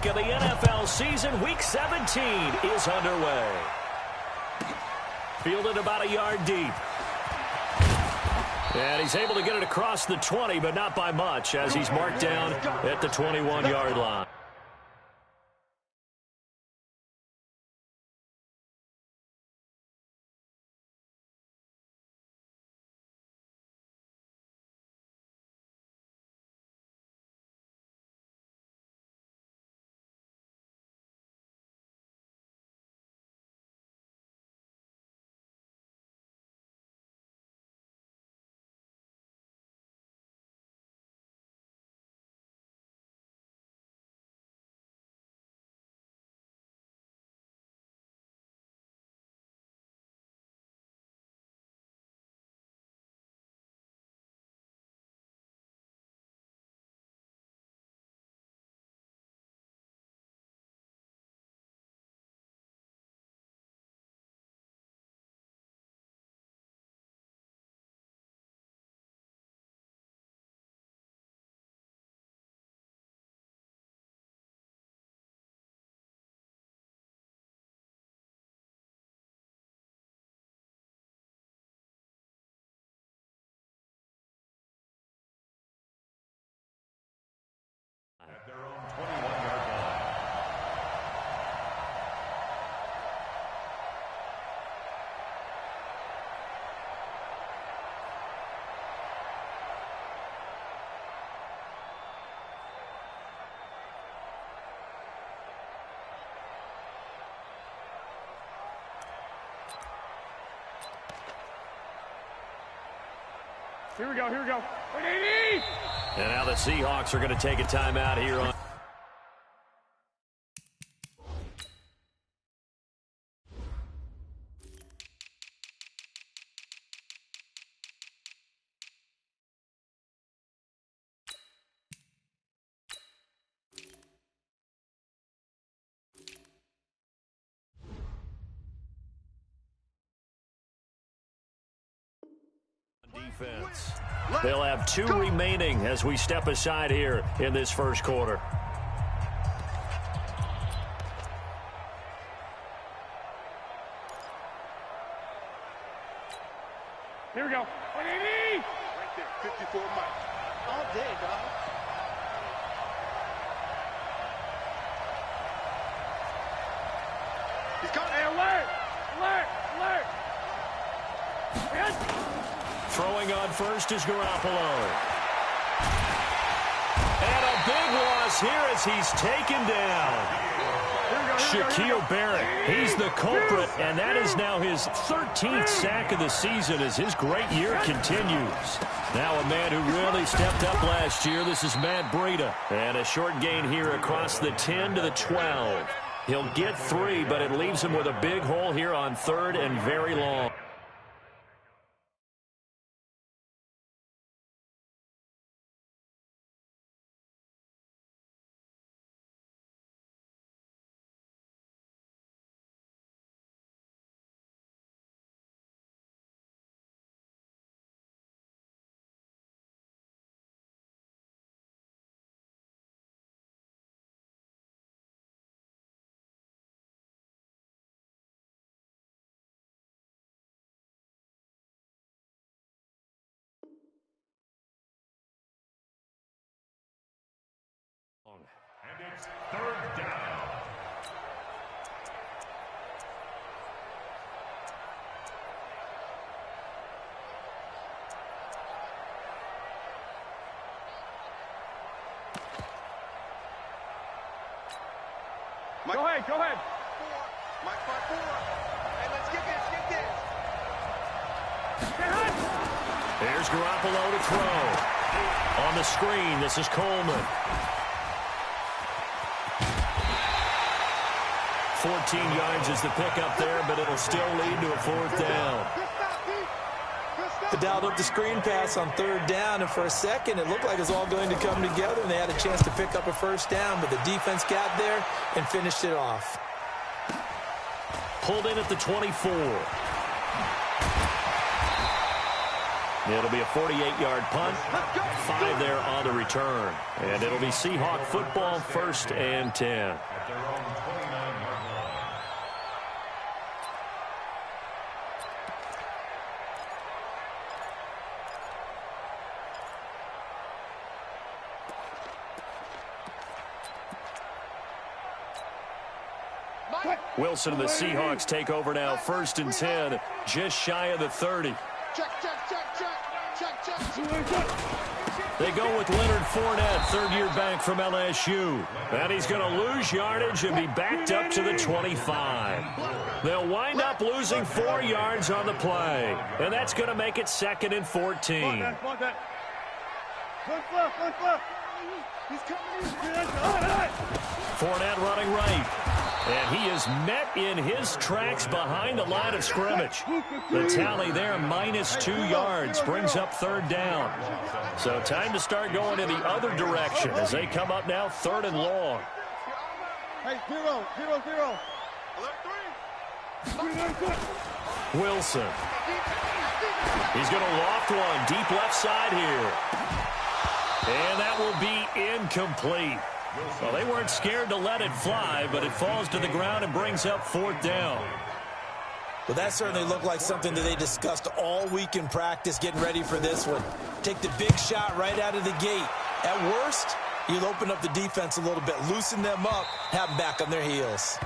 of the NFL season. Week 17 is underway. Fielded about a yard deep. And he's able to get it across the 20, but not by much, as he's marked down at the 21-yard line. At their own 21-yard line. Here we go, here we go. And now the Seahawks are going to take a timeout here on. Defense. They'll have 2 remaining as we step aside here in this first quarter. Here we go. Right there, 54 Mike. All day, dog. He's got Hey, alert! Alert! Alert! Yes. Throwing on first is Garoppolo. And a big loss here as he's taken down. Shaquille Barrett, he's the culprit, and that is now his 13th sack of the season as his great year continues. Now a man who really stepped up last year, this is Matt Breida. And a short gain here across the 10 to the 12. He'll get 3, but it leaves him with a big hole here on 3rd and very long. And it's 3rd down. Go ahead, go ahead. 4. Mike 4. Hey, let's get this, Get hot. There's Garoppolo to throw. On the screen, this is Coleman. 14 yards is the pickup there, but it'll still lead to a 4th down. They dialed up the screen pass on 3rd down, and for a second it looked like it was all going to come together, and they had a chance to pick up a 1st down, but the defense got there and finished it off. Pulled in at the 24. It'll be a 48-yard punt, 5 there on the return. And it'll be Seahawk football, 1st and 10. Wilson and the Seahawks take over now, 1st and 10, just shy of the 30. Check. They go with Leonard Fournette, 3rd-year back from LSU. And he's going to lose yardage and be backed up to the 25. They'll wind up losing 4 yards on the play. And that's going to make it 2nd and 14. Fournette running right. And he is met in his tracks behind the line of scrimmage. The tally there, -2 yards, brings up 3rd down. So time to start going in the other direction as they come up now 3rd and long. Hey, 0. Wilson. He's going to loft one deep left side here. And that will be incomplete. Well, they weren't scared to let it fly, but it falls to the ground and brings up 4th down. Well, that certainly looked like something that they discussed all week in practice, getting ready for this one. Take the big shot right out of the gate. At worst, you'll open up the defense a little bit, loosen them up, have them back on their heels.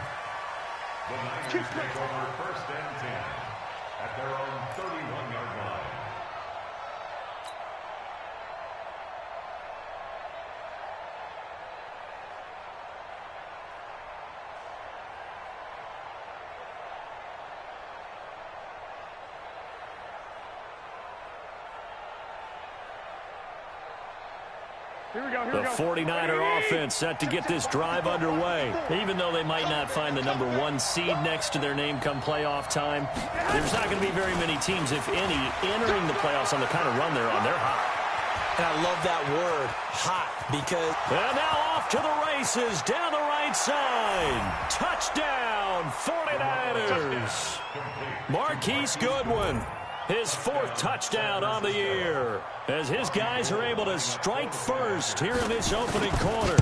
The Niners take over 1st and 10 at their own 31-yard line. The 49er offense set to get this drive underway. Even though they might not find the #1 seed next to their name come playoff time, there's not going to be very many teams, if any, entering the playoffs on the kind of run they're on. They're hot. And I love that word, hot, because... And now off to the races down the right side. Touchdown, 49ers. Marquise Goodwin. His 4th touchdown on the year as his guys are able to strike first here in this opening quarter.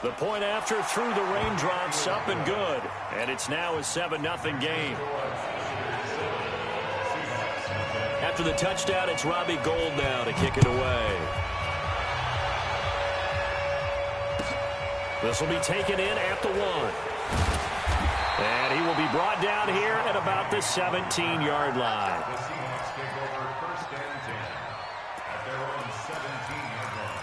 The point after through the raindrops, up and good. And it's now a 7-0 game. After the touchdown, it's Robbie Gould now to kick it away. This will be taken in at the 1. And he will be brought down here at about the 17-yard line. The Seahawks take over 1st and 10 at their own 17-yard line.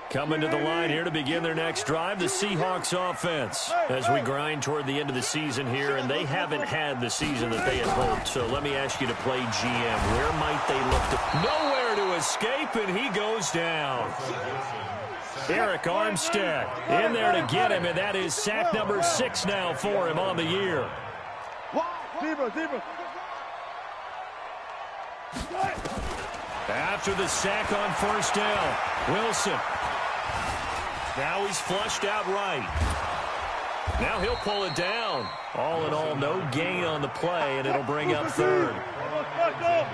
Coming to the line here to begin their next drive, the Seahawks offense. As we grind toward the end of the season here, and they haven't had the season that they had hoped. So let me ask you to play GM. Where might they look to? Nowhere to escape, and he goes down. Eric Armstead in there to get him, and that is sack number 6 now for him on the year. After the sack on 1st down, Wilson. Now he's flushed out right. Now he'll pull it down. All in all, no gain on the play, and it'll bring up 3rd. No gain on the play.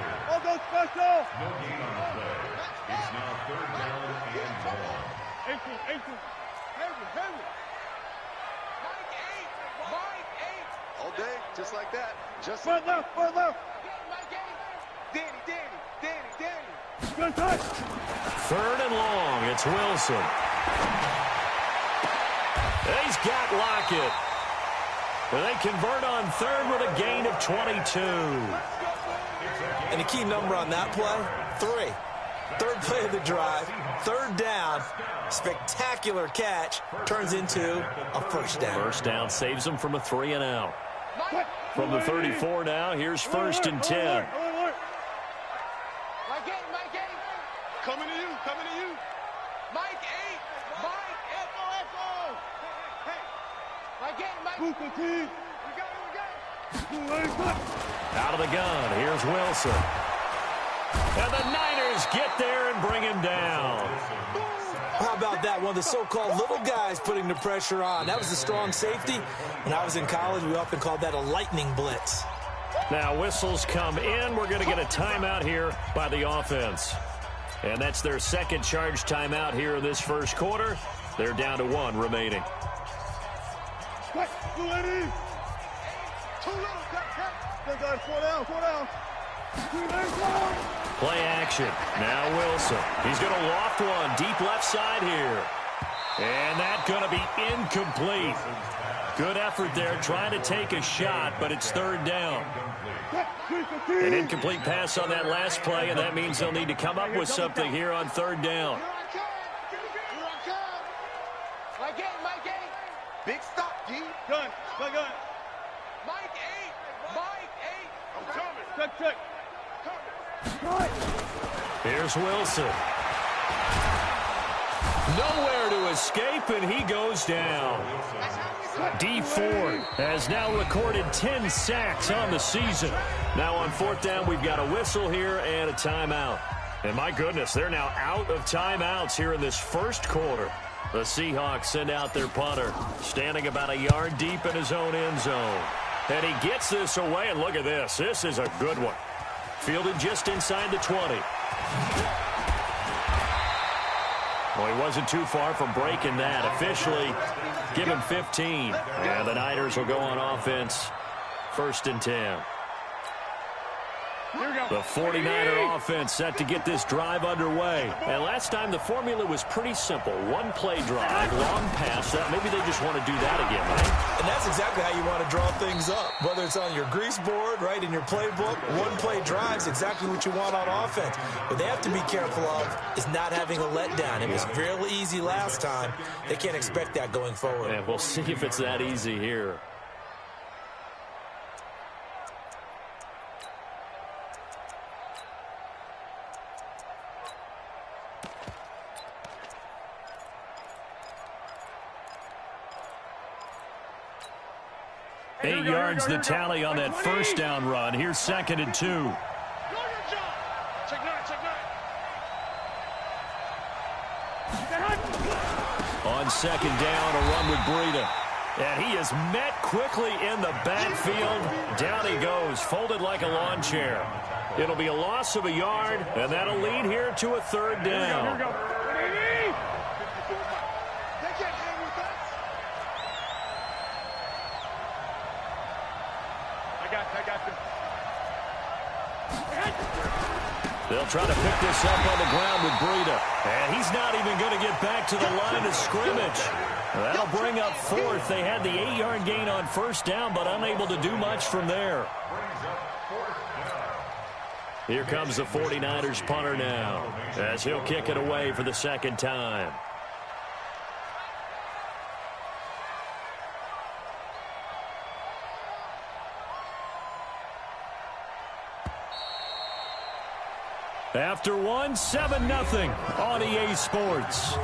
It's now 3rd down and long. All day, just like that. Just Front left. Good touch. 3rd and long. It's Wilson. He's got Lockett. And they convert on 3rd with a gain of 22. And the key number on that play, 3. 3rd play of the drive, 3rd down, spectacular catch, turns into a 1st down. 1st down saves them from a 3 and out. From the 34 now, here's 1st and 10. coming to you. Mike 8. Mike, Echo. Hey. Mike 8, Mike. Booker T. We got Out of the gun, here's Wilson. And the Niners get there and bring him down. How about that? One of the so-called little guys putting the pressure on. That was a strong safety. When I was in college, we often called that a lightning blitz. Now whistles come in. We're going to get a timeout here by the offense. And that's their second charge timeout here in this first quarter. They're down to 1 remaining. Play action. Now Wilson. He's going to loft one deep left side here. And that's going to be incomplete. Good effort there trying to take a shot, but it's third down. An incomplete pass on that last play, and that means they'll need to come up with something here on third down. Mike 8. Big stop, D. Gun. Mike 8. I'm coming. Check. Here's Wilson. Nowhere to escape, and he goes down. D. Ford has now recorded 10 sacks on the season. Now on fourth down, we've got a whistle here and a timeout. And my goodness, they're now out of timeouts here in this first quarter. The Seahawks send out their punter, standing about a yard deep in his own end zone. And he gets this away, and look at this. This is a good one. Fielded just inside the 20. Well, he wasn't too far from breaking that. Officially, give him 15. And the Niners will go on offense. 1st and 10. The 49er offense set to get this drive underway. And last time the formula was pretty simple. One play drive, long pass. Maybe they just want to do that again, right? And that's exactly how you want to draw things up. Whether it's on your grease board, right, in your playbook, one play drive's exactly what you want on offense. What they have to be careful of is not having a letdown. It was real easy last time. They can't expect that going forward. And we'll see if it's that easy here. Eight yards the tally on that first down run. Here's 2nd and 2. On 2nd down, a run with Breida. And he is met quickly in the backfield. Down he goes, folded like a lawn chair. It'll be a loss of a yard, and that'll lead here to a 3rd down. They'll try to pick this up on the ground with Breida. And he's not even going to get back to the line of scrimmage. That'll bring up 4th. They had the 8-yard gain on 1st down, but unable to do much from there. Here comes the 49ers punter now, as he'll kick it away for the 2nd time. After 7-0 on EA Sports.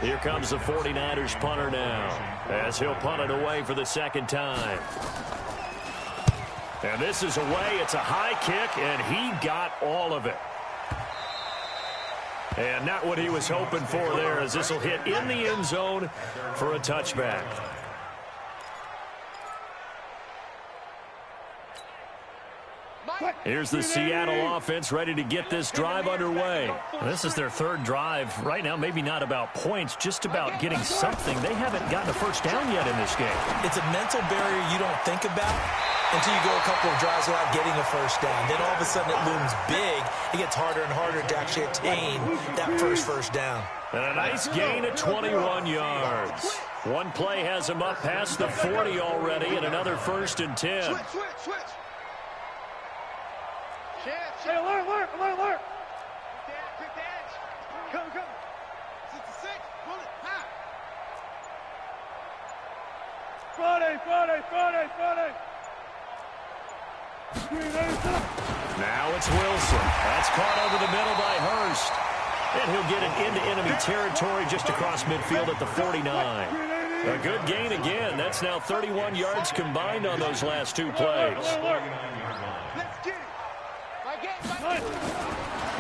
Here comes the 49ers punter now, as he'll punt it away for the 2nd time. And this is away. It's a high kick, and he got all of it. And not what he was hoping for there, as this will hit in the end zone for a touchback. Here's the Seattle offense ready to get this drive underway. This is their 3rd drive. Right now, maybe not about points, just about getting something. They haven't gotten a first down yet in this game. It's a mental barrier you don't think about until you go a couple of drives without getting a first down. Then all of a sudden it looms big. It gets harder and harder to actually attain that first down. And a nice gain of 21 yards. One play has him up past the 40 already, and another 1st and 10. Switch. Hey, alert. Quick edge. Come. 66. Pull it. Ha. Friday. Now it's Wilson. That's caught over the middle by Hurst. And he'll get it into enemy territory just across midfield at the 49. A good gain again. That's now 31 yards combined on those last two plays. Let's get it.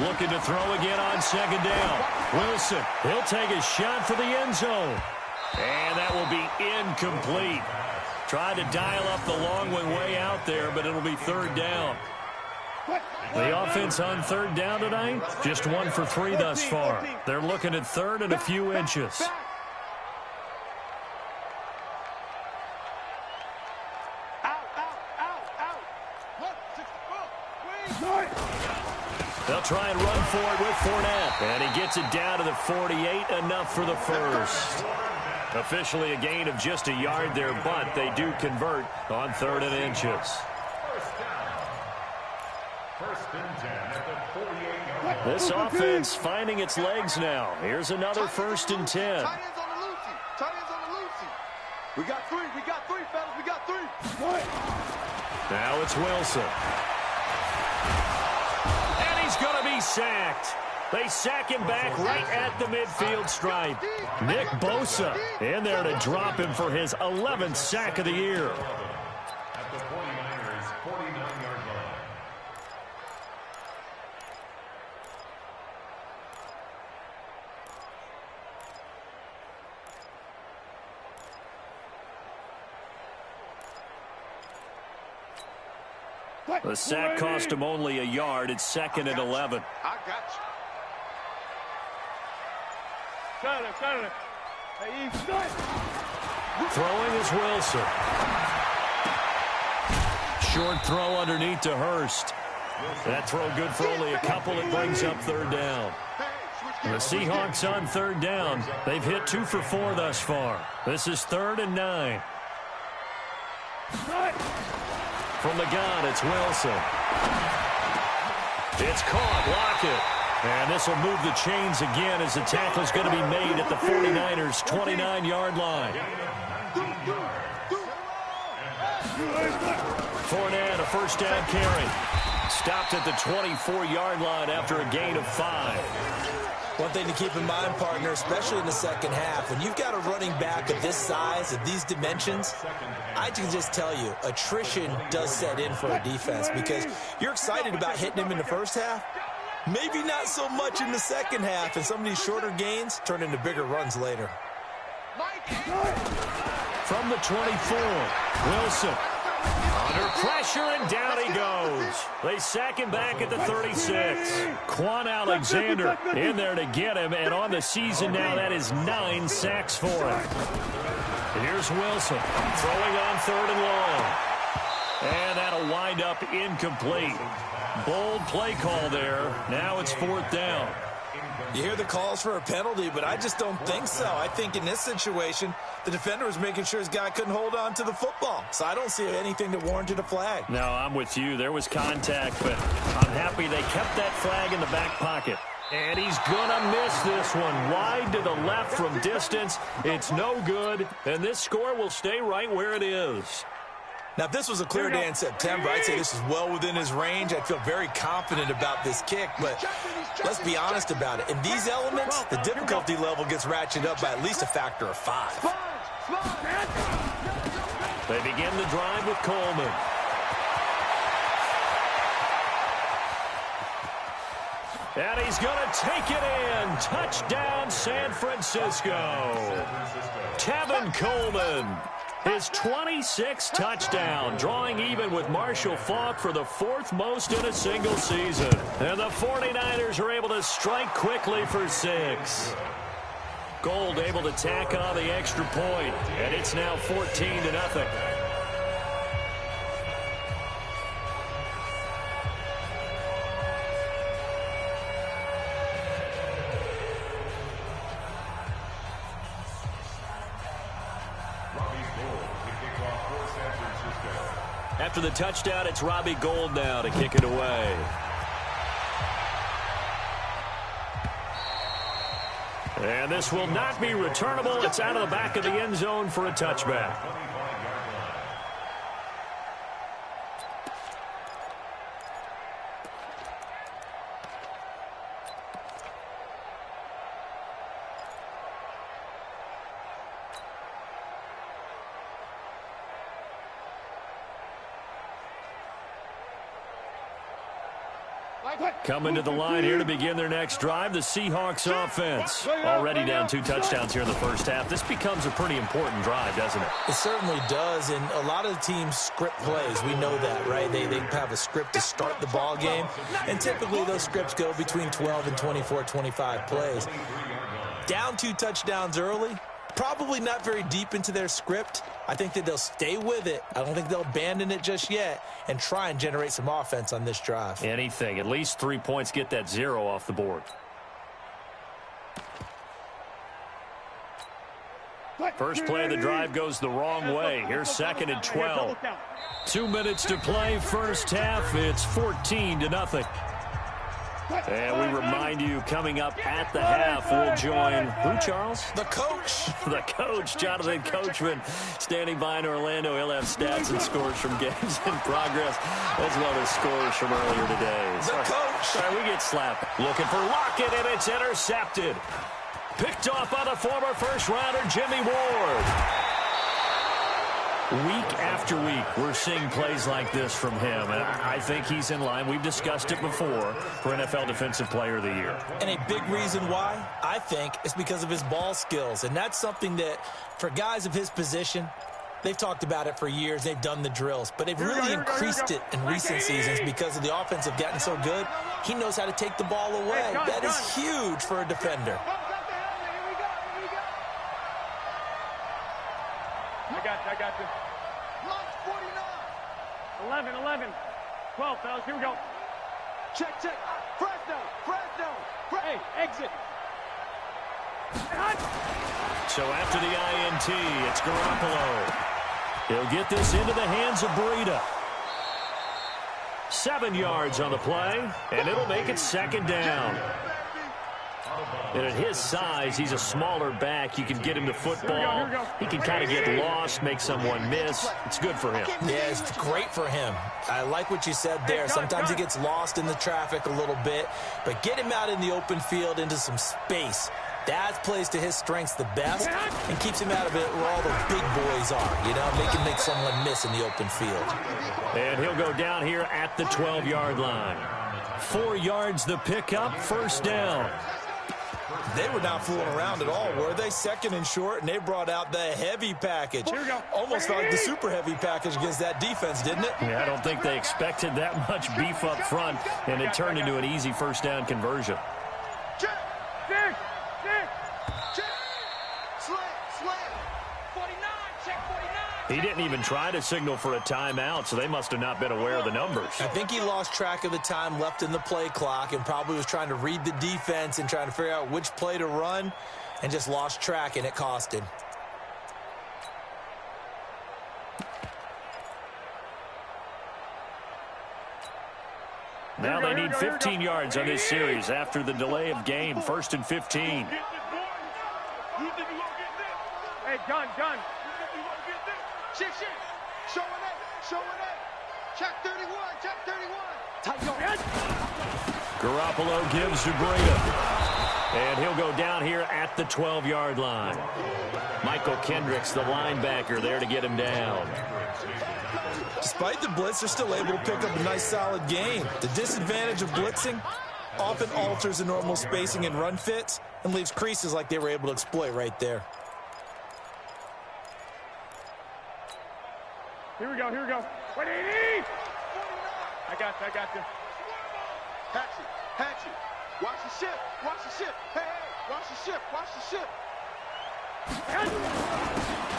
Looking to throw again on second down. Wilson, he'll take a shot for the end zone. And that will be incomplete. Tried to dial up the long one way out there, but it'll be third down. The offense on third down tonight, just 1 for 3 thus far. They're looking at third and a few inches. They'll try and run for it with Fournette. And he gets it down to the 48, enough for the first. Officially a gain of just a yard there, but they do convert on third and inches. First and 10 at the 48-yard line. This offense finding its legs now. Here's another first and 10. Tight ends on the Lucy. Tight ends on the Lucy. We got three, fellas. We got three. Now it's Wilson. And he's going to be sacked. They sack him back right at the midfield stripe. Nick Bosa in there to drop him for his 11th sack of the year. At the 49ers' 49-yard line. The sack cost him only a yard. It's second and 11. I got you. Throwing is Wilson. Short throw underneath to Hurst. That throw good for only a couple. It brings up third down. The Seahawks on third down. They've hit 2 for 4 thus far. This is 3rd and 9. From the gun, it's Wilson. It's caught. Lockett. And this will move the chains again as the tackle is going to be made at the 49ers' 29-yard line. Fournette, a first down carry. Stopped at the 24-yard line after a gain of 5. One thing to keep in mind, partner, especially in the second half, when you've got a running back of this size, of these dimensions, I can just tell you, attrition does set in for a defense because you're excited about hitting him in the first half. Maybe not so much in the second half, and some of these shorter gains turn into bigger runs later. From the 24, Wilson. Under pressure, and down he goes. They sack him back at the 36. Quan Alexander in there to get him, and on the season now, that is 9 sacks for him. Here's Wilson throwing on third and long. And that'll wind up incomplete. Bold play call there. Now it's 4th down. You hear the calls for a penalty, but I just don't think so. I think in this situation, the defender was making sure his guy couldn't hold on to the football. So I don't see anything that warranted a flag. No, I'm with you. There was contact, but I'm happy they kept that flag in the back pocket. And he's going to miss this one. Wide to the left from distance. It's no good, and this score will stay right where it is. Now, if this was a clear day in September, I'd say this is well within his range. I'd feel very confident about this kick, but let's be honest about it. In these elements, the difficulty level gets ratcheted up by at least a factor of 5. They begin the drive with Coleman. And he's going to take it in. Touchdown, San Francisco. Tevin Coleman. His 26th touchdown, drawing even with Marshall Faulk for the 4th most in a single season. And the 49ers are able to strike quickly for 6. Gold able to tack on the extra point, and it's now 14-0. After the touchdown, it's Robbie Gould now to kick it away. And this will not be returnable. It's out of the back of the end zone for a touchback. Coming to the line here to begin their next drive, the Seahawks offense. Already down 2 touchdowns here in the first half. This becomes a pretty important drive, doesn't it? It certainly does, and a lot of the teams script plays. We know that, right? They have a script to start the ball game, and typically those scripts go between 12 and 24, 25 plays. Down 2 touchdowns early, probably not very deep into their script. I think that they'll stay with it. I don't think they'll abandon it just yet and try and generate some offense on this drive. Anything. At least 3 points, get that 0 off the board. First play of the drive goes the wrong way. Here's 2nd and 12. 2 minutes to play. First half, it's 14-0. And we remind you, coming up at the half, we'll join who, Charles? The coach. The coach, Jonathan Coachman, standing by in Orlando. He'll have stats and scores from games in progress, as well as scores from earlier today. The coach. Sorry, we get slapped. Looking for Lockett, and it's intercepted. Picked off by the former first-rounder, Jimmy Ward. Week after week, we're seeing plays like this from him, and I think he's in line. We've discussed it before for NFL Defensive Player of the Year. And a big reason why, I think, is because of his ball skills, and that's something that, for guys of his position, they've talked about it for years. They've done the drills, but they've really increased it in recent seasons because of the offense have gotten so good. He knows how to take the ball away. That is huge for a defender. I got you. 11. 12, fellas, here we go. Check. Fresno. Hey, exit. So after the INT, it's Garoppolo. He'll get this into the hands of Breida. 7 yards on the play, and it'll make it 2nd down. And at his size, he's a smaller back. You can get him to football. He can kind of get lost, make someone miss. It's good for him. Yeah, it's great for him. I like what you said there. Sometimes he gets lost in the traffic a little bit, but get him out in the open field into some space. That plays to his strengths the best and keeps him out of it where all the big boys are, you know, make someone miss in the open field. And he'll go down here at the 12-yard line. 4 yards the pickup, 1st down. They were not fooling around at all, were they? 2nd and short, and they brought out the heavy package. Almost like the super heavy package against that defense, didn't it? Yeah, I don't think they expected that much beef up front, and it turned into an easy 1st down conversion. Check. Slam. 49, check 49. He didn't even try to signal for a timeout, so they must have not been aware of the numbers. I think he lost track of the time left in the play clock and probably was trying to read the defense and trying to figure out which play to run and just lost track, and it cost him. Now they need 15 yards on this series after the delay of game. 1st and 15. Hey, gun. Shit. Showing up. Check 31. Tight your Garoppolo gives to Breida. And he'll go down here at the 12-yard line. Michael Kendricks, the linebacker, there to get him down. Despite the blitz, they're still able to pick up a nice, solid game. The disadvantage of blitzing often alters the normal spacing and run fits and leaves creases like they were able to exploit right there. Here we go. 180. I got you. Hatch it. Watch the ship. Hey, watch the ship.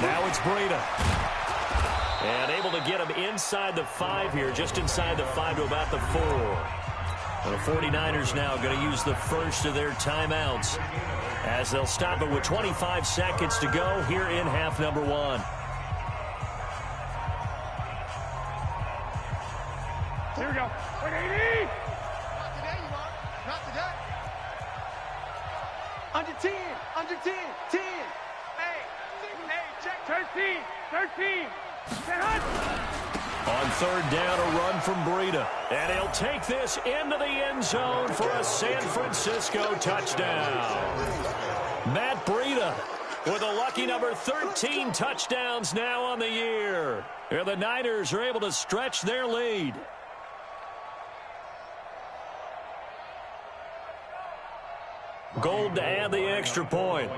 Now it's Breida. And able to get him inside the 5 here, just inside the 5 to about the 4. And the 49ers now going to use the first of their timeouts as they'll stop it with 25 seconds to go here in half number 1. Here we go. 180. Not today. Under 10. 10. Hey, check 13. On 3rd down, a run from Breida. And he'll take this into the end zone for a San Francisco touchdown. Matt Breida with a lucky number 13 touchdowns now on the year. And the Niners are able to stretch their lead. Gold to add the extra point.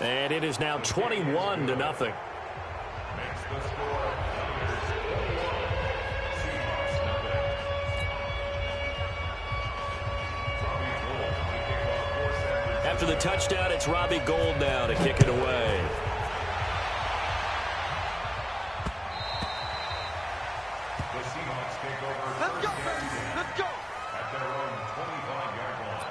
And it is now 21-0. Makes the score. Seahawks nothing. After the touchdown, it's Robbie Gould now to kick it away. The Seahawks take over. Let's go, baby. Let's go. At their own 25-yard line.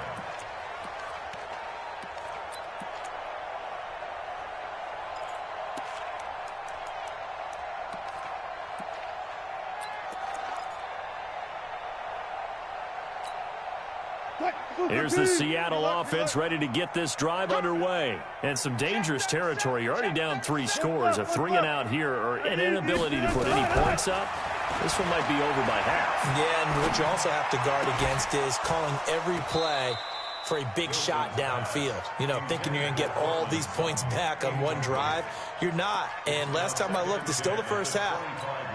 Here's the Seattle offense ready to get this drive underway. And some dangerous territory. You're already down 3 scores. A 3-and-out here or an inability to put any points up. This one might be over by half. Yeah, and what you also have to guard against is calling every play for a big shot downfield. You know, thinking you're going to get all these points back on one drive. You're not. And last time I looked, it's still the first half.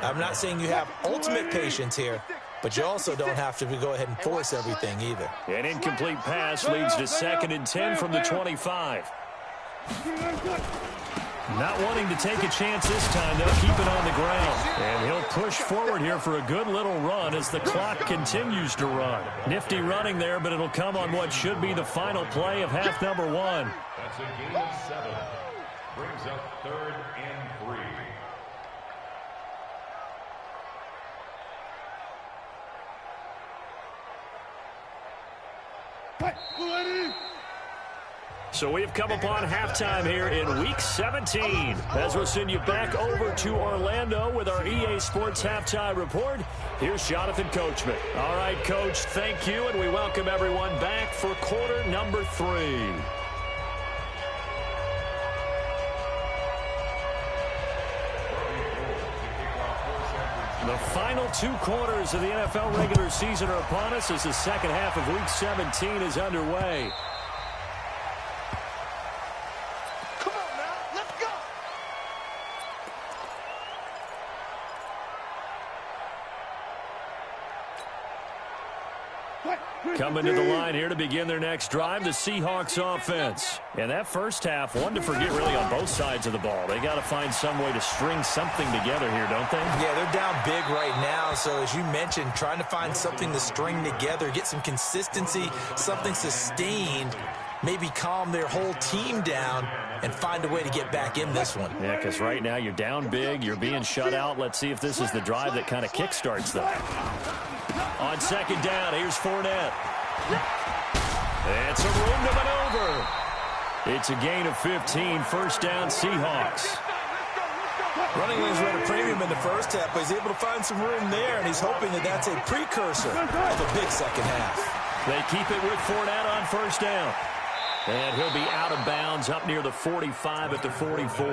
I'm not saying you have ultimate patience here, but you also don't have to go ahead and force everything either. An incomplete pass leads to 2nd and 10 from the 25. Not wanting to take a chance this time, they'll keep it on the ground. And he'll push forward here for a good little run as the clock continues to run. Nifty running there, but it'll come on what should be the final play of half number 1. That's a gain of 7. Brings up 3rd and 3. So we've come upon halftime here in Week 17. As we'll send you back over to Orlando with our EA Sports Halftime Report, here's Jonathan Coachman. All right, Coach, thank you, and we welcome everyone back for quarter number 3. The final 2 quarters of the NFL regular season are upon us as the second half of Week 17 is underway. Coming to the line here to begin their next drive, the Seahawks offense. And that first half, one to forget really on both sides of the ball. They got to find some way to string something together here, don't they? Yeah, they're down big right now. So as you mentioned, trying to find something to string together, get some consistency, something sustained, maybe calm their whole team down and find a way to get back in this one. Yeah, because right now you're down big, you're being shut out. Let's see if this is the drive that kind of kickstarts them. On second down, here's Fournette. And some room to maneuver. It's a gain of 15, first down Seahawks. Running lanes were at a premium in the first half, but he's able to find some room there, and he's hoping that that's a precursor of a big second half. They keep it with Fournette on first down. And he'll be out of bounds up near the 45 at the 44.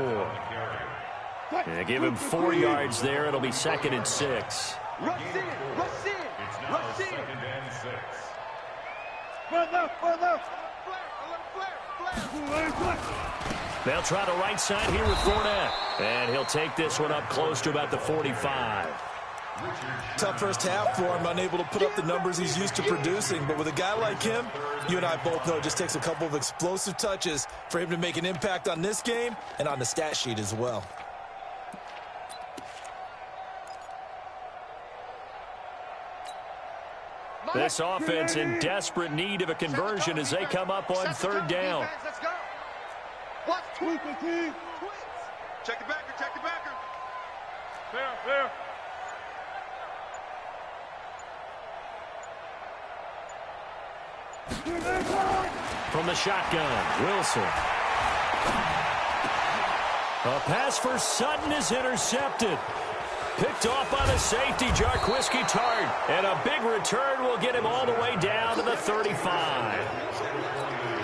And give him 4 yards there. It'll be 2nd and 6. Rush in, rush in, It's now rush in. 2nd and 6. They'll try the right side here with Fournette. And he'll take this one up close to about the 45. Tough first half for him, unable to put up the numbers he's used to producing. But with a guy like him, you and I both know it just takes a couple of explosive touches for him to make an impact on this game and on the stat sheet as well. This offense in desperate need of a conversion as they come up on third down. Let's go. Watch twins. Check the backer, check the backer. Clear. From the shotgun, Wilson. A pass for Sutton is intercepted. Picked off by the safety, Jarquiski Tart. And a big return will get him all the way down to the 35.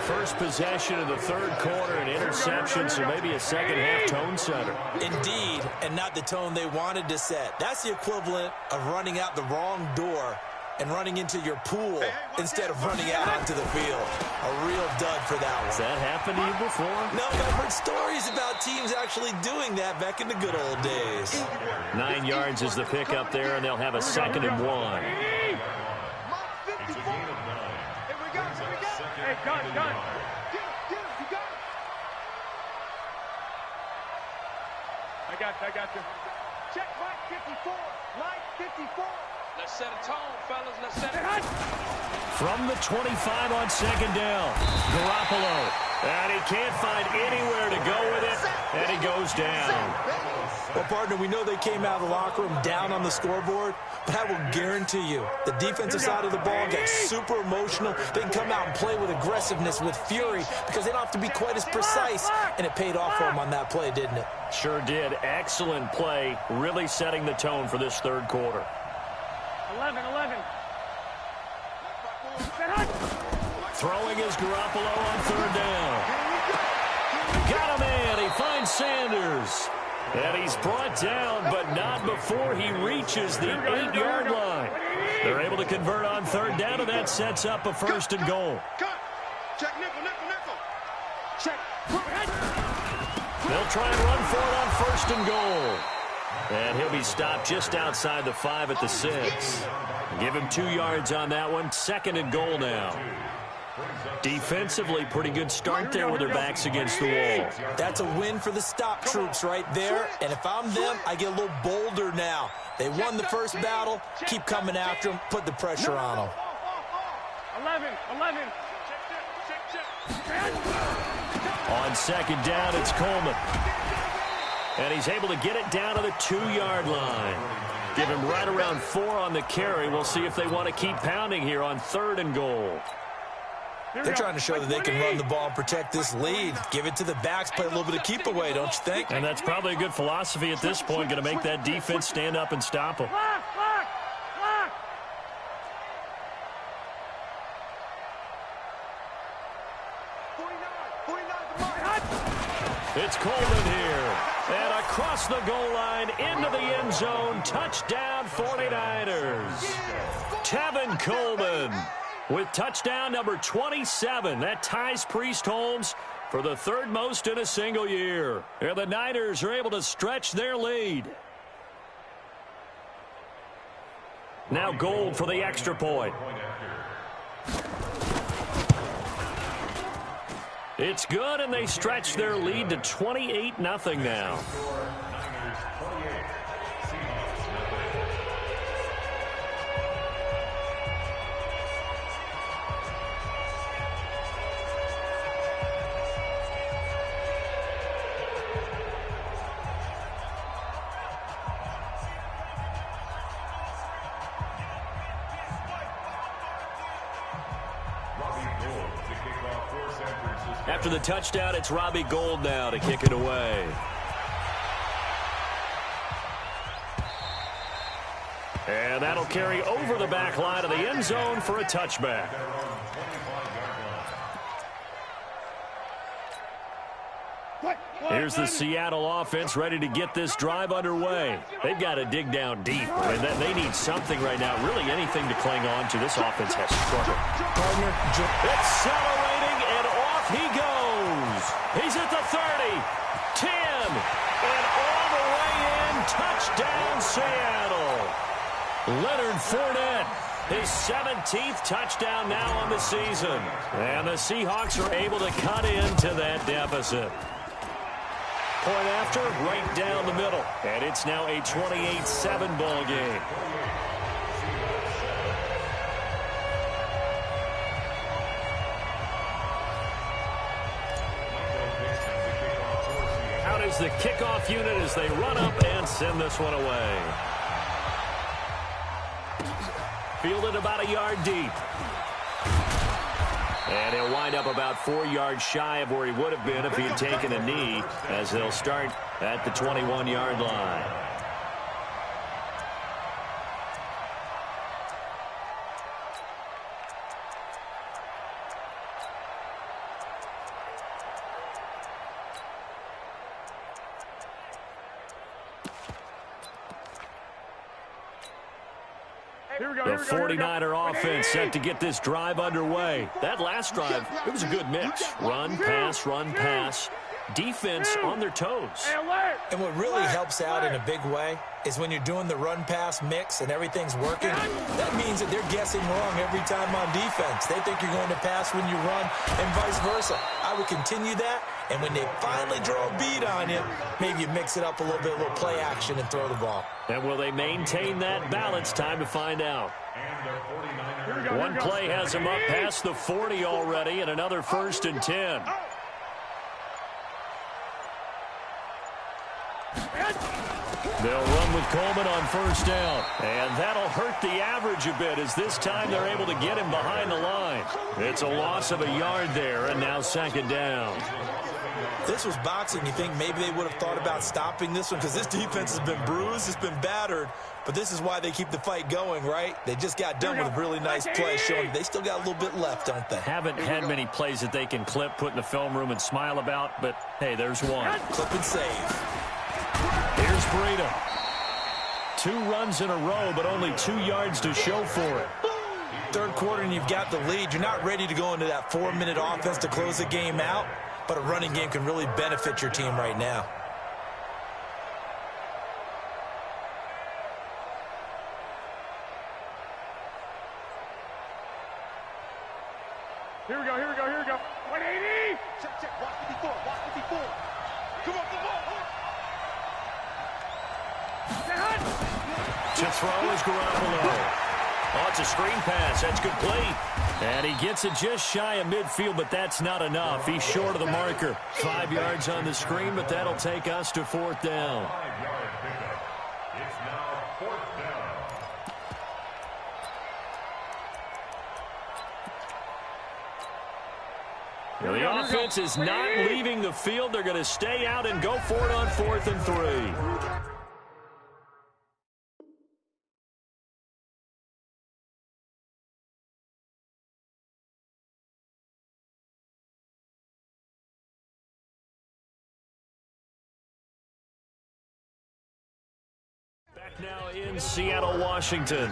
First possession of the third quarter, an interception, so maybe a second half tone setter. Indeed, and not the tone they wanted to set. That's the equivalent of running out the wrong door and running into your pool instead of running out onto the field. A real dud for that one. Has that happened to you before? No, I've heard stories about teams actually doing that back in the good old days. 9 yards is the pickup there, and they'll have a 2nd and 1. Done. Get him, you got it. I got you. Check Mike 54. Mike 54. Let's set a tone, fellas. Let's set it. From the 25 on second down, Garoppolo. And he can't find anywhere to go with it, and he goes down. Well, partner, we know they came out of the locker room down on the scoreboard, but I will guarantee you the defensive side of the ball got super emotional. They can come out and play with aggressiveness, with fury, because they don't have to be quite as precise, and it paid off for them on that play, didn't it? Sure did. Excellent play, really setting the tone for this third quarter. 11. Throwing is Garoppolo on third down. Got a man. He finds Sanders. And he's brought down, but not before he reaches the 8-yard line. They're able to convert on third down, and that sets up a first and goal. Cut. Check nickel. Check. They'll try and run for it on first and goal. And he'll be stopped just outside the 5 at the 6. Give him 2 yards on that one. Second and goal now. Defensively, pretty good start there with their backs against the wall. That's a win for the stop troops right there. And if I'm them, I get a little bolder now. They won the first battle. Keep coming after them. Put the pressure on them. 11. On second down, it's Coleman. And he's able to get it down to the 2-yard line. Give him right around 4 on the carry. We'll see if they want to keep pounding here on third and goal. They're trying to show that they can run the ball and protect this lead. Give it to the backs, play a little bit of keep away, don't you think? And that's probably a good philosophy at this point, going to make that defense stand up and stop them. Lock. It's Coleman here. And across the goal line, into the end zone. Touchdown, 49ers. Tevin Coleman with touchdown number 27. That ties Priest Holmes for the third most in a single year. And the Niners are able to stretch their lead. Now Gold for the extra point. It's good, and they stretch their lead to 28-0 now. After the touchdown, it's Robbie Gould now to kick it away. And that'll carry over the back line of the end zone for a touchback. Here's the Seattle offense ready to get this drive underway. They've got to dig down deep. I mean, they need something right now, really anything to cling on to. This offense has struggled. Partner, Accelerating, and off he goes. He's at the 30, 10, and all the way in. Touchdown, Seattle. Leonard Fournette, his 17th touchdown now on the season. And the Seahawks are able to cut into that deficit. Point after, right down the middle. And it's now a 28-7 ball game. Out is the kickoff unit as they run up and send this one away. Fielded about a yard deep. And he'll wind up about 4 yards shy of where he would have been if he had taken a knee, as they'll start at the 21-yard line. The 49er offense set to get this drive underway. That last drive, it was a good mix. Run, pass, defense on their toes. And what really helps out in a big way is when you're doing the run-pass mix and everything's working, that means that they're guessing wrong every time on defense. They think you're going to pass when you run and vice versa. I would continue that, and when they finally draw a beat on you, maybe you mix it up a little bit, a little play action, and throw the ball. And will they maintain that balance? Time to find out. One play has them up past the 40 already, and another 1st and 10. They'll run with Coleman on 1st down. And that'll hurt the average a bit, as this time they're able to get him behind the line. It's a loss of a yard there, and now 2nd down. This was boxing. You think maybe they would have thought about stopping this one, because this defense has been bruised, it's been battered, but this is why they keep the fight going, right? They just got done with a really nice play, showing they still got a little bit left, don't they? Haven't had many plays that they can clip, put in the film room, and smile about, but hey, there's one. Clip and save. Here's Breida. 2 runs in a row, but only 2 yards to show for it. 3rd quarter, and you've got the lead. You're not ready to go into that 4-minute offense to close the game out, but a running game can really benefit your team right now. Here we go, here we go, here we go. 180! Check, check. Watch 54. Watch 54. Come on, come on. To throw is Garoppolo. Oh, it's a screen pass. That's complete. And he gets it just shy of midfield, but that's not enough. He's short of the marker. 5 yards on the screen, but that'll take us to 4th down. 5-yard pickup. It's now 4th down. Now, the offense is not leaving the field. They're going to stay out and go for it on 4th and 3. Back now in Seattle, Washington.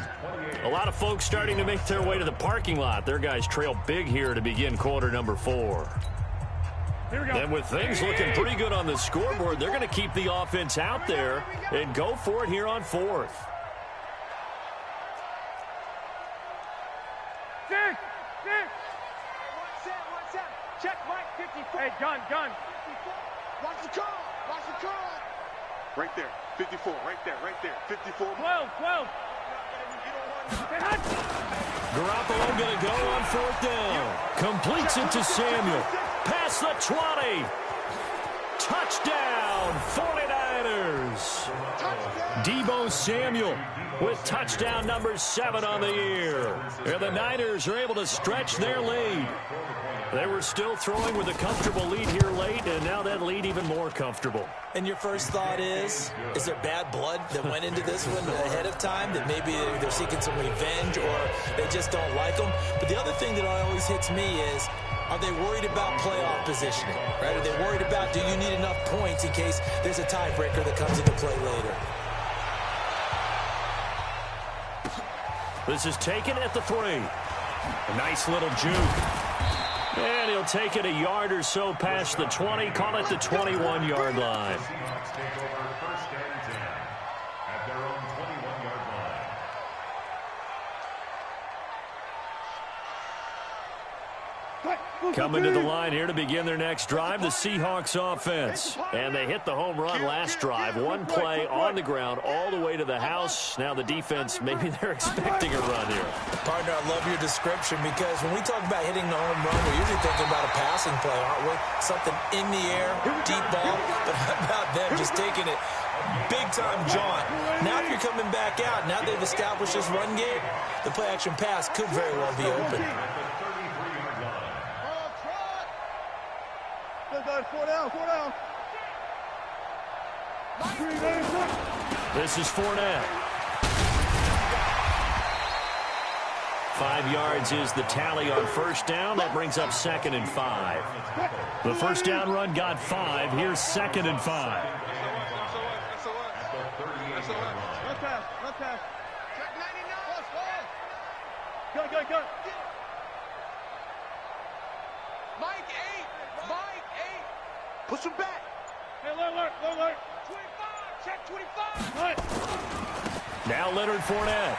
A lot of folks starting to make their way to the parking lot. Their guys trail big here to begin quarter number 4. Here we go. And with things looking pretty good on the scoreboard, they're going to keep the offense out there and go for it here on 4th. Six. One set. Check, Mike, 54. Hey, gun. Watch the curl. Watch the curl. Right there. 54. Right there. 54. 12. Garoppolo going to go on 4th down. Completes it to Samuel. Past the 20. Touchdown, 49ers. Deebo Samuel with touchdown number 7 on the year. And the Niners are able to stretch their lead. They were still throwing with a comfortable lead here late, and now that lead even more comfortable. And your first thought is there bad blood that went into this one ahead of time, that maybe they're seeking some revenge or they just don't like them? But the other thing that always hits me is, are they worried about playoff positioning? Right? Are they worried about, do you need enough points in case there's a tiebreaker that comes into play later? This is taken at the 3. A nice little juke. And he'll take it a yard or so past the 20, call it the 21-yard line. Seahawks take over 1st and 10 at their own 21-yard line. Coming to the line here to begin their next drive, the Seahawks offense. And they hit the home run last drive. One play on the ground all the way to the house. Now the defense, maybe they're expecting a run here. Partner, I love your description, because when we talk about hitting the home run, we're usually thinking about a passing play, aren't we? Something in the air, deep ball. But how about them just taking it big-time jaunt? Now if you're coming back out, now they've established this run game, the play-action pass could very well be open. Four down. This is Fournette. 5 yards is the tally on 1st down. That brings up 2nd and 5. The 1st down run got 5. Here's 2nd and 5. Run pass. Check 99. Go. Mike 8. Push him back. Hey, alert. 25. Check 25. Now Leonard Fournette.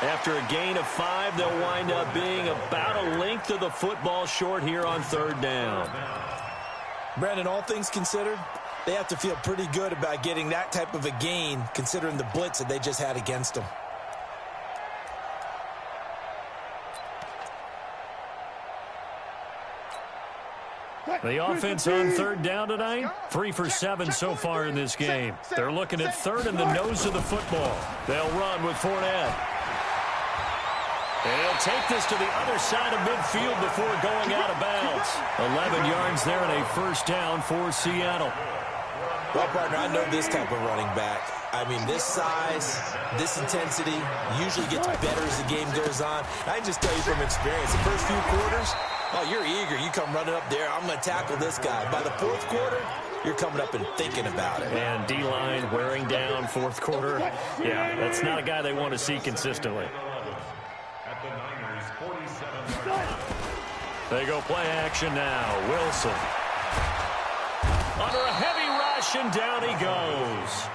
After a gain of 5, they'll wind up being about a length of the football short here on 3rd down. Brandon, all things considered, they have to feel pretty good about getting that type of a gain, considering the blitz that they just had against them. The offense on 3rd down tonight, 3 for 7 so far in this game. They're looking at 3rd and the nose of the football. They'll run with Fournette. And he'll take this to the other side of midfield before going out of bounds. 11 yards there and a 1st down for Seattle. Well, partner, I know this type of running back. I mean, this size, this intensity usually gets better as the game goes on. I can just tell you from experience, the first few quarters, oh, you're eager. You come running up there. I'm going to tackle this guy. By the 4th quarter, you're coming up and thinking about it. And D-line wearing down 4th quarter. Yeah, that's not a guy they want to see consistently. At the Niners' 47-yard. They go play action now. Wilson. Under a heavy rush, and down he goes.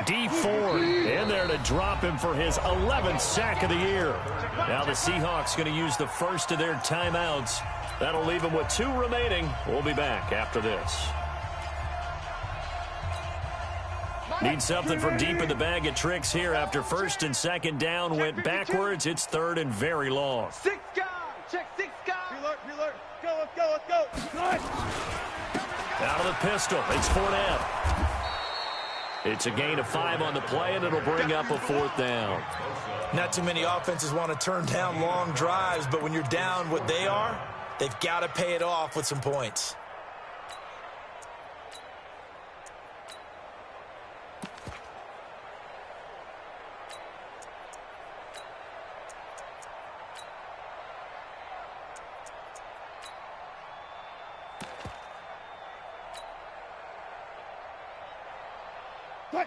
D Ford in there to drop him for his 11th sack of the year. Now the Seahawks going to use the first of their timeouts. That'll leave them with 2 remaining. We'll be back after this. Need something from deep in the bag of tricks here after 1st and 2nd down went backwards. It's 3rd and very long. 6 guys. Check 6 guys. Preload. Go, let's go. Out of the pistol, it's Fournette. It's a gain of 5 on the play, and it'll bring up a 4th down. Not too many offenses want to turn down long drives, but when you're down what they are, they've got to pay it off with some points.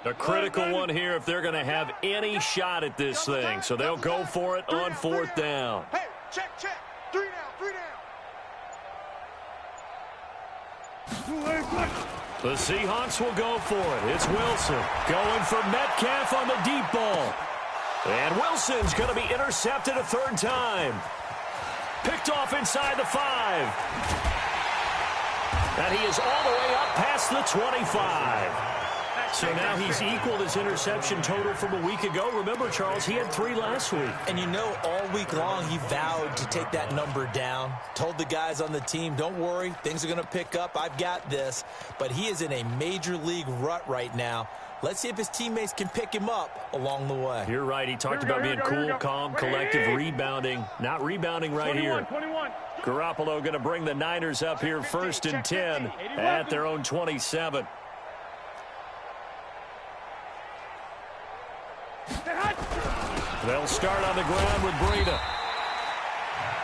A critical one here if they're going to have any shot at this thing. So they'll go for it on 4th down. Hey, check. 3 down. The Seahawks will go for it. It's Wilson going for Metcalf on the deep ball. And Wilson's going to be intercepted a 3rd time. Picked off inside the 5. And he is all the way up past the 25. So now he's equaled his interception total from a week ago. Remember, Charles, he had 3 last week. And you know, all week long he vowed to take that number down. Told the guys on the team, don't worry, things are going to pick up. I've got this. But he is in a major league rut right now. Let's see if his teammates can pick him up along the way. You're right. He talked about being cool, calm, collective, rebounding. Not rebounding right here. Garoppolo going to bring the Niners up here 1st and 10 at their own 27. They'll start on the ground with Breida.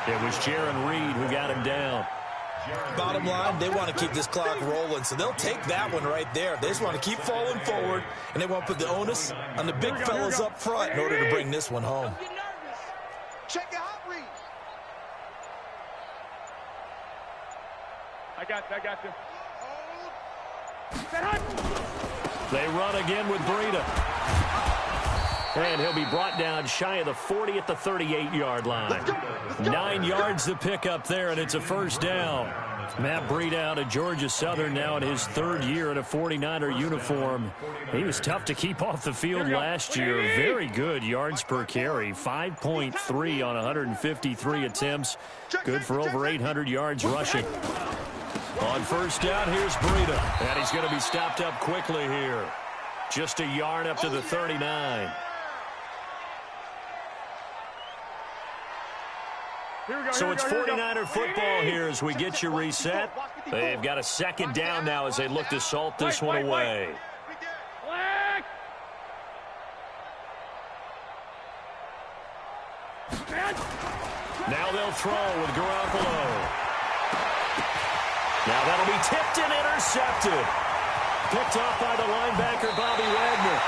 It was Jaron Reed who got him down. Bottom line, they want to keep this clock rolling, so they'll take that one right there. They just want to keep falling forward, and they want to put the onus on the big fellas up front in order to bring this one home. Check the hot read. I got them. They run again with Breida. And he'll be brought down shy of the 40 at the 38-yard line. 9 yards to pick up there, and it's a 1st down. Matt Breida out of Georgia Southern now in his 3rd year in a 49er uniform. He was tough to keep off the field last year. Very good yards per carry, 5.3 on 153 attempts. Good for over 800 yards rushing. On 1st down, here's Breida. And he's going to be stopped up quickly here. Just a yard up to the 39. So it's 49er football here as we get you reset. They've got a 2nd down now as they look to salt this one away. Now they'll throw with Garoppolo. Now that'll be tipped and intercepted. Picked off by the linebacker, Bobby Wagner.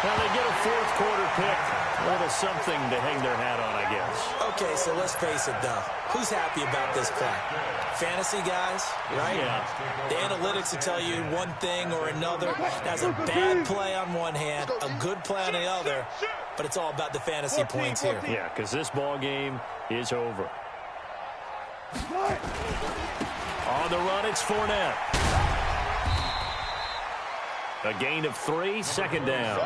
Well, they get a fourth quarter pick. A little something to hang their hat on, I guess. Okay, so let's face it, though. Who's happy about this play? Fantasy guys, right? Yeah. The analytics will tell you one thing or another. That's a bad play on one hand, a good play on the other, but it's all about the fantasy points here. Yeah, because this ball game is over. On the run, it's Fournette. A gain of 3, second down.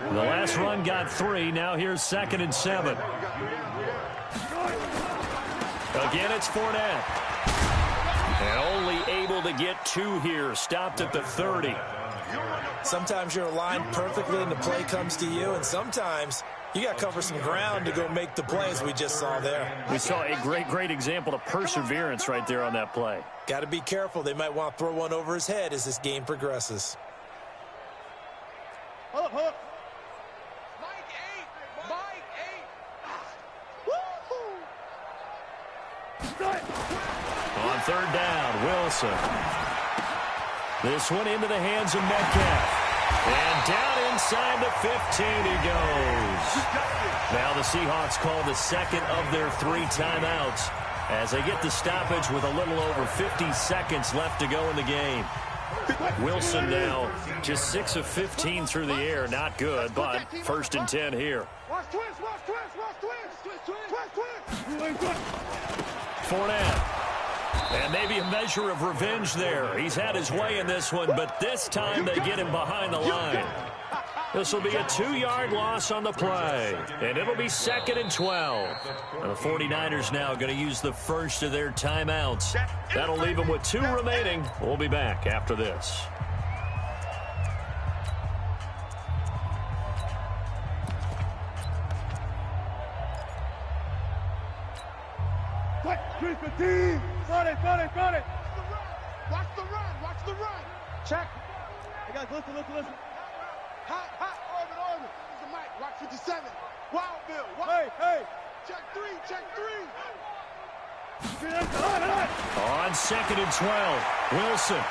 The last run got 3. Now here's 2nd and 7. Again, it's Fournette. And only able to get 2 here. Stopped at the 30. Sometimes you're aligned perfectly and the play comes to you, and sometimes you got to cover some ground to go make the play, as we just saw there. We saw a great example of perseverance right there on that play. Got to be careful. They might want to throw one over his head as this game progresses. Hold up. Mike 8. On third down, Wilson. This one into the hands of Metcalf. And down inside the 15 he goes. Now the Seahawks call the second of their 3 timeouts as they get the stoppage with a little over 50 seconds left to go in the game. Wilson now just 6 of 15 through the air. Not good, but 1st and 10 here. Fournette. And maybe a measure of revenge there. He's had his way in this one, but this time they get him behind the line. This will be a 2-yard loss on the play, and it'll be 2nd and 12. And the 49ers now going to use the first of their timeouts. That'll leave them with 2 remaining. We'll be back after this. Got it. Watch the run. Check. Hey, guys, listen. Hot, orbit. Here's the mic. Watch 57. Wild Bill. Hey. Check 3. On 2nd and 12, Wilson.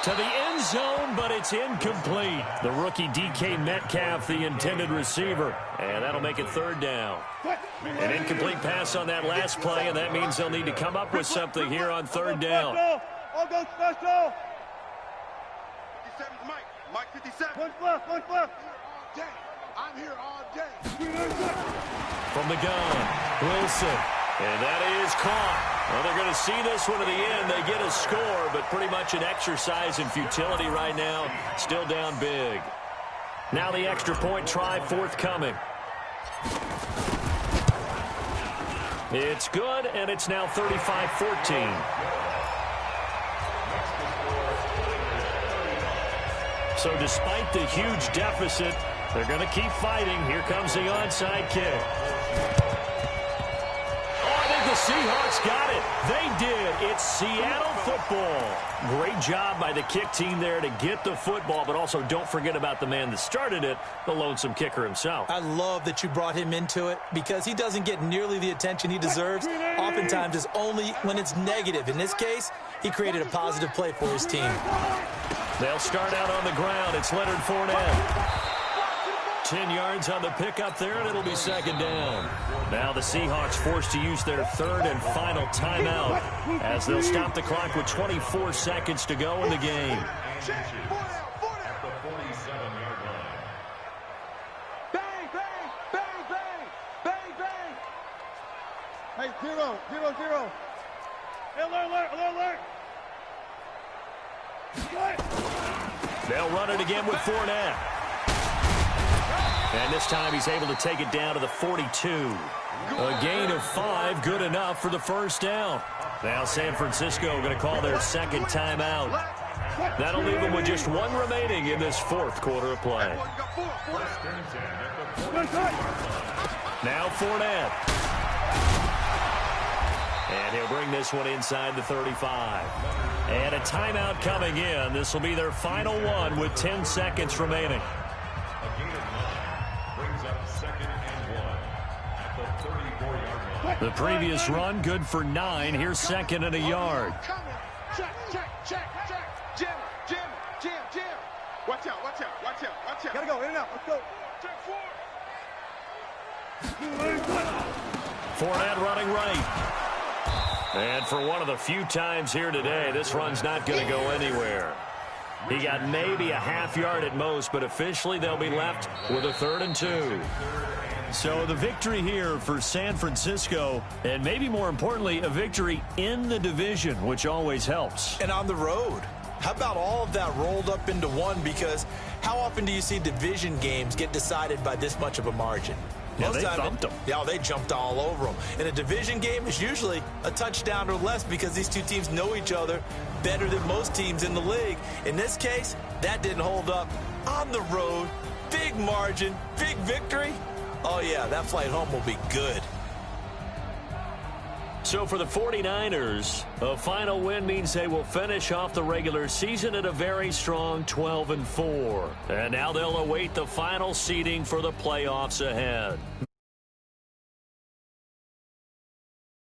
To the end zone, but it's incomplete. The rookie DK Metcalf, the intended receiver. And that'll make it 3rd down. An incomplete pass on that last play, and that means they'll need to come up with something here on 3rd down. I'll go special. 57's Mike. Mike 57. One left. I'm here all day. From the gun, Wilson. And that is caught. Well, they're going to see this one to the end. They get a score, but pretty much an exercise in futility right now. Still down big. Now the extra point try forthcoming. It's good, and it's now 35-14. So despite the huge deficit, they're going to keep fighting. Here comes the onside kick. The Seahawks got it. They did. It's Seattle football. Great job by the kick team there to get the football, but also don't forget about the man that started it, the lonesome kicker himself. I love that you brought him into it because he doesn't get nearly the attention he deserves. Oftentimes it's only when it's negative. In this case, he created a positive play for his team. They'll start out on the ground. It's Leonard Fournette. 10 yards on the pickup there, and it'll be 2nd down. Now the Seahawks forced to use their 3rd and final timeout as they'll stop the clock with 24 seconds to go in the game. At the 47-yard line. Bang. Hey, 0. Alert. They'll run it again with Fournette. And this time he's able to take it down to the 42. A gain of 5, good enough for the 1st down. Now San Francisco going to call their 2nd timeout. That'll leave them with just 1 remaining in this 4th quarter of play. Now Fournette. And he'll bring this one inside the 35. And a timeout coming in. This will be their final one with 10 seconds remaining. The previous run, good for 9. Here's 2nd and a yard. Check. Jim. Watch out, watch out, watch out, watch out. Gotta go, in and out. Let's go. Check 4. Fournette running right. And for one of the few times here today, this run's not going to go anywhere. He got maybe a half yard at most, but officially they'll be left with a 3rd and 2. So the victory here for San Francisco, and maybe more importantly, a victory in the division, which always helps. And on the road. How about all of that rolled up into one? Because how often do you see division games get decided by this much of a margin? Yeah, they thumped them. Yeah, they jumped all over them. And a division game is usually a touchdown or less because these two teams know each other better than most teams in the league. In this case, that didn't hold up. On the road, big margin, big victory. Oh, yeah, that flight home will be good. So for the 49ers, a final win means they will finish off the regular season at a very strong 12-4. And now they'll await the final seeding for the playoffs ahead.